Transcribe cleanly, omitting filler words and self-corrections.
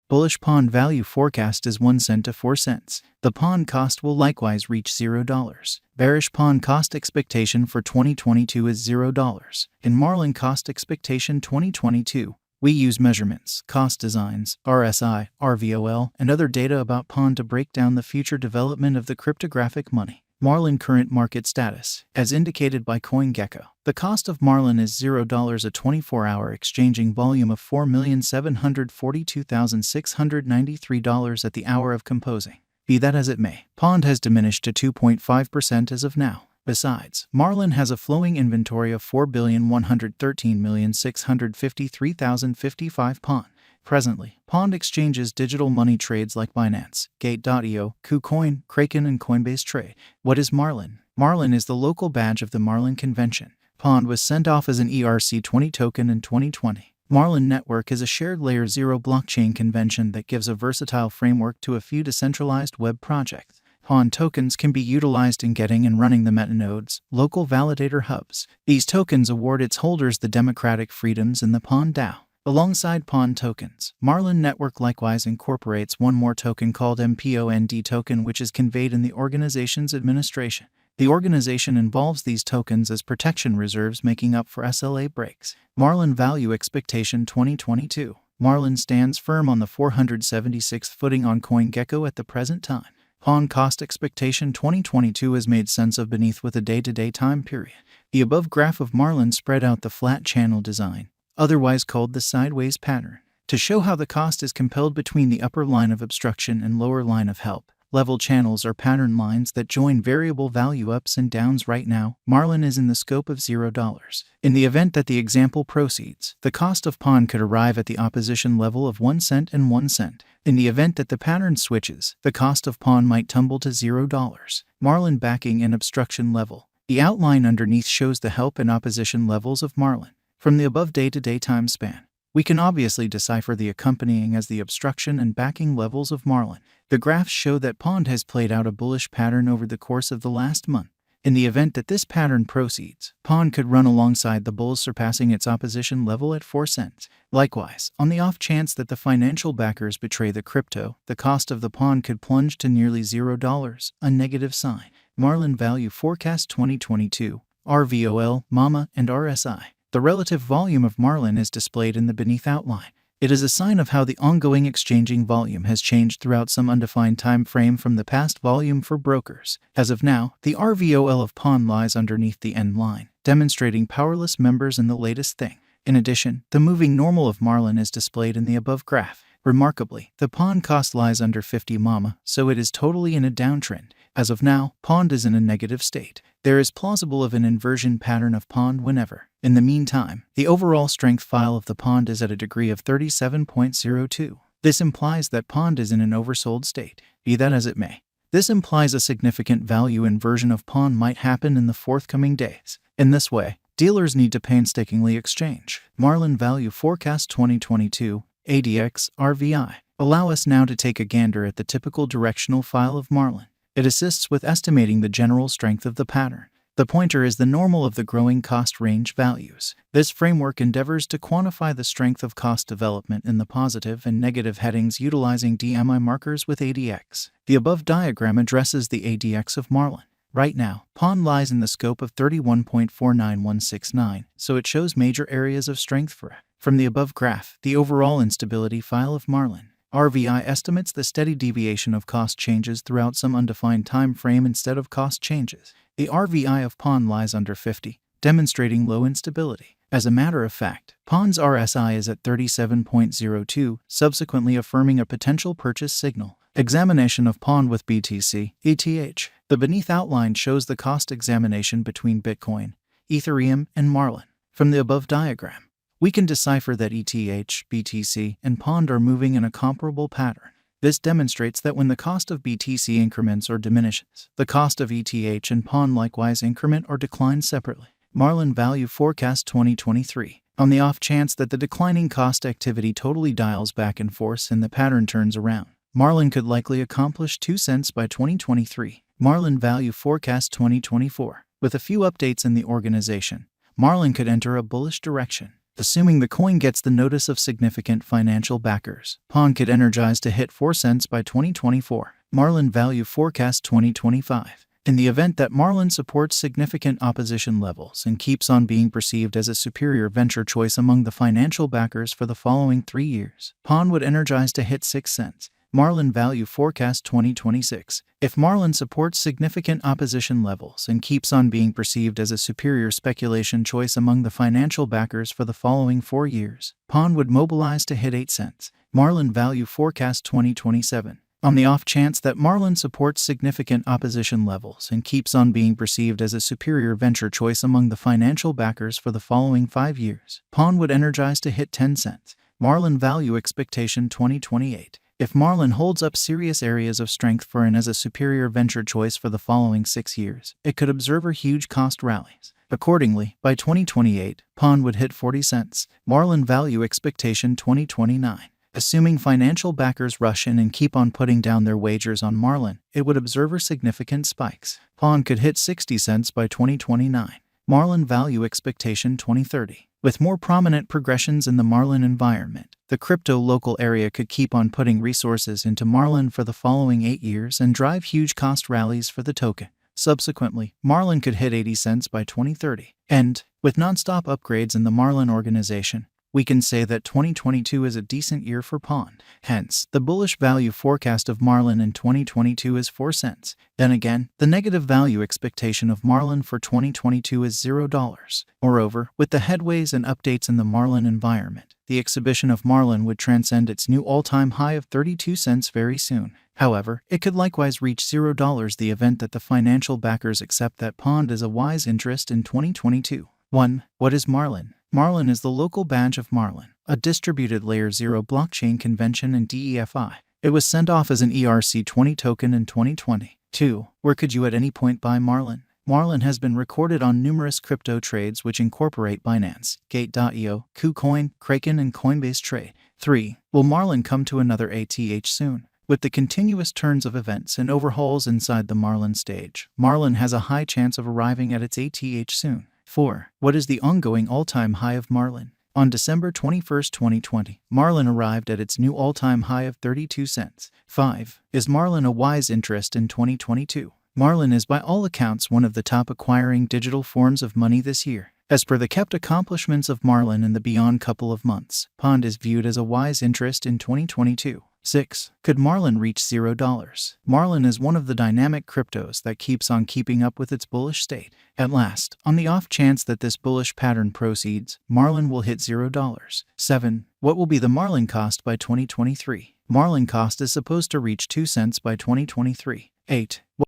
Bullish pawn value forecast is 1 cent to 4 cents. The pawn cost will likewise reach $0. Bearish pawn cost expectation for 2022 is $0. In Marlin cost expectation 2022, we use measurements, cost designs, RSI, RVOL, and other data about pawn to break down the future development of the cryptographic money. Marlin current market status, as indicated by CoinGecko. The cost of Marlin is $0. A 24-hour exchanging volume of $4,742,693 at the hour of composing. Be that as it may, pawn has diminished to 2.5% as of now. Besides, Marlin has a flowing inventory of 4,113,653,055 pawn. Presently, pawned exchanges digital money trades like Binance, Gate.io, KuCoin, Kraken, and Coinbase trade. What is Marlin? Marlin is the local badge of the Marlin Convention. Pawn was sent off as an ERC20 token in 2020. Marlin Network is a shared Layer 0 blockchain convention that gives a versatile framework to a few decentralized web projects. Pawn tokens can be utilized in getting and running the metanodes, local validator hubs. These tokens award its holders the democratic freedoms in the Pawn DAO. Alongside pawn tokens, Marlin Network likewise incorporates one more token called MPOND token, which is conveyed in the organization's administration. The organization involves these tokens as protection reserves, making up for SLA breaks. Marlin value expectation 2022. Marlin stands firm on the 476th footing on CoinGecko at the present time. Pawn cost expectation 2022 is made sense of beneath with a day-to-day time period. The above graph of Marlin spread out the flat channel design, otherwise called the sideways pattern, to show how the cost is compelled between the upper line of obstruction and lower line of help. Level channels are pattern lines that join variable value ups and downs. Right now, Marlin is in the scope of $0. In the event that the example proceeds, the cost of pawn could arrive at the opposition level of 1 cent and 1 cent. In the event that the pattern switches, the cost of pawn might tumble to $0. Marlin backing and obstruction level. The outline underneath shows the help and opposition levels of Marlin. From the above day-to-day time span, we can obviously decipher the accompanying as the obstruction and backing levels of Marlin. The graphs show that pawn has played out a bullish pattern over the course of the last month. In the event that this pattern proceeds, pawn could run alongside the bulls, surpassing its opposition level at 4 cents. Likewise, on the off chance that the financial backers betray the crypto, the cost of the pawn could plunge to nearly $0, a negative sign. Marlin value forecast 2022, RVOL, MAMA, and RSI. The relative volume of Marlin is displayed in the beneath outline. It is a sign of how the ongoing exchanging volume has changed throughout some undefined time frame from the past volume for brokers. As of now, the RVOL of pawn lies underneath the end line, demonstrating powerless members in the latest thing. In addition, the moving normal of Marlin is displayed in the above graph. Remarkably, the pawn cost lies under 50 MAMA, so it is totally in a downtrend. As of now, pawn is in a negative state. There is plausible of an inversion pattern of pawn whenever. In the meantime, the overall strength file of the pawn is at a degree of 37.02. This implies that pawn is in an oversold state. Be that as it may, this implies a significant value inversion of pawn might happen in the forthcoming days. In this way, dealers need to painstakingly exchange. Marlin value forecast 2022, ADX, RVI. Allow us now to take a gander at the typical directional file of Marlin. It assists with estimating the general strength of the pattern. The pointer is the normal of the growing cost range values. This framework endeavors to quantify the strength of cost development in the positive and negative headings utilizing DMI markers with ADX. The above diagram addresses the ADX of Marlin. Right now, pawn lies in the scope of 31.49169, so it shows major areas of strength for it. From the above graph, the overall instability file of Marlin. RVI estimates the steady deviation of cost changes throughout some undefined time frame instead of cost changes. The RVI of pawn lies under 50, demonstrating low instability. As a matter of fact, pawn's RSI is at 37.02, subsequently affirming a potential purchase signal. Examination of pawn with BTC, ETH. The beneath outline shows the cost examination between Bitcoin, Ethereum, and Marlin. From the above diagram, we can decipher that ETH, BTC, and pawn are moving in a comparable pattern. This demonstrates that when the cost of BTC increments or diminishes, the cost of ETH and pawn likewise increment or decline separately. Marlin value forecast 2023. On the off chance that the declining cost activity totally dials back in force and the pattern turns around, Marlin could likely accomplish 2 cents by 2023. Marlin value forecast 2024. With a few updates in the organization, Marlin could enter a bullish direction. assuming the coin gets the notice of significant financial backers. Pawn could energize to hit 4 cents by 2024. Marlin value forecast 2025. In the event that Marlin supports significant opposition levels and keeps on being perceived as a superior venture choice among the financial backers for the following 3 years, Pawn would energize to hit 6 cents. Marlin value forecast 2026. If Marlin supports significant opposition levels and keeps on being perceived as a superior speculation choice among the financial backers for the following 4 years, Pawn would mobilize to hit 8 cents. Marlin value forecast 2027. On the off chance that Marlin supports significant opposition levels and keeps on being perceived as a superior venture choice among the financial backers for the following 5 years, Pawn would energize to hit 10 cents. Marlin value expectation 2028. If Marlin holds up serious areas of strength for and as a superior venture choice for the following 6 years, it could observe huge cost rallies. Accordingly, by 2028, Pawn would hit 40 cents. Marlin value expectation 2029. Assuming financial backers rush in and keep on putting down their wagers on Marlin, it would observe significant spikes. Pawn could hit 60 cents by 2029. Marlin value expectation 2030. With more prominent progressions in the Marlin environment, the crypto local area could keep on putting resources into Marlin for the following 8 years and drive huge cost rallies for the token. Subsequently, Marlin could hit 80 cents by 2030. And, with non-stop upgrades in the Marlin organization, we can say that 2022 is a decent year for Pawn. Hence, the bullish value forecast of Marlin in 2022 is 4 cents. Then again, the negative value expectation of Marlin for 2022 is $0. Moreover, with the headways and updates in the Marlin environment, the exhibition of Marlin would transcend its new all-time high of 32 cents very soon. However, it could likewise reach $0 the event that the financial backers accept that Pawn is a wise interest in 2022. 1. What is Marlin? Marlin is the local badge of Marlin, a distributed layer 0 blockchain convention in DEFI. It was sent off as an ERC20 token in 2020. 2. Where could you at any point buy Marlin? Marlin has been recorded on numerous crypto trades which incorporate Binance, Gate.io, KuCoin, Kraken, and Coinbase trade. 3. Will Marlin come to another ATH soon? With the continuous turns of events and overhauls inside the Marlin stage, Marlin has a high chance of arriving at its ATH soon. 4. What is the ongoing all-time high of Marlin? On December 21, 2020, Marlin arrived at its new all-time high of 32 cents. 5. Is Marlin a wise interest in 2022? Marlin is by all accounts one of the top acquiring digital forms of money this year. As per the kept accomplishments of Marlin in the beyond couple of months, Pawn is viewed as a wise interest in 2022. 6. Could Marlin reach $0? Marlin is one of the dynamic cryptos that keeps on keeping up with its bullish state. At last, on the off chance that this bullish pattern proceeds, Marlin will hit $0. 7. What will be the Marlin cost by 2023? Marlin cost is supposed to reach 2 cents by 2023. 8.